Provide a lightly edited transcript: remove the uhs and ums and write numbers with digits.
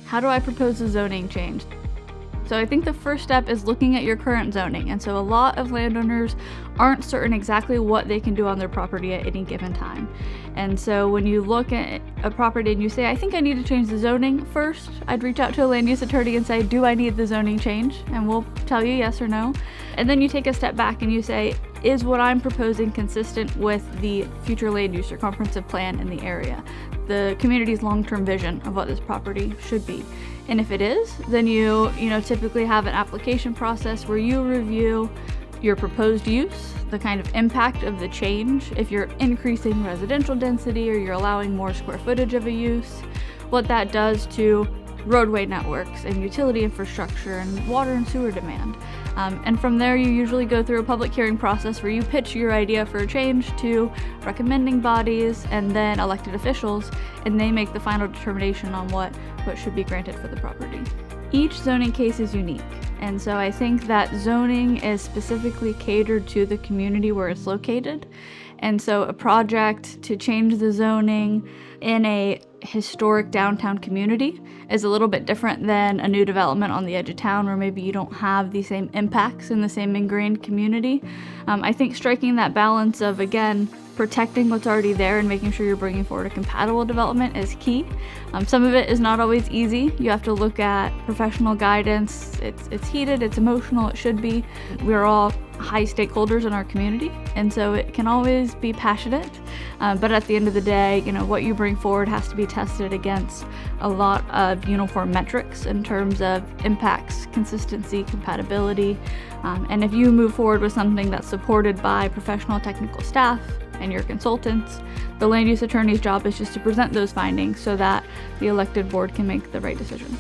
how do I propose a zoning change? So I think the first step is looking at your current zoning. And so a lot of landowners aren't certain exactly what they can do on their property at any given time. And so when you look at a property and you say, I think I need to change the zoning first, I'd reach out to a land use attorney and say, do I need the zoning change? And we'll tell you yes or no. And then you take a step back and you say, is what I'm proposing consistent with the future land use or comprehensive plan in the area, the community's long-term vision of what this property should be? And if it is, then you typically have an application process where you review your proposed use, the kind of impact of the change, if you're increasing residential density or you're allowing more square footage of a use, what that does to roadway networks and utility infrastructure and water and sewer demand. And from there, you usually go through a public hearing process where you pitch your idea for a change to recommending bodies and then elected officials, and they make the final determination on what should be granted for the property. Each zoning case is unique, and so I think that zoning is specifically catered to the community where it's located. And so a project to change the zoning in a historic downtown community is a little bit different than a new development on the edge of town where maybe you don't have the same impacts in the same ingrained community. I think striking that balance of, again, protecting what's already there and making sure you're bringing forward a compatible development is key. Some of it is not always easy. You have to look at professional guidance. It's heated, it's emotional, it should be. We're all high stakeholders in our community, and so it can always be passionate. But at the end of the day, what you bring forward has to be tested against a lot of uniform metrics in terms of impacts, consistency, compatibility. And if you move forward with something that's supported by professional technical staff and your consultants, the land use attorney's job is just to present those findings so that the elected board can make the right decision.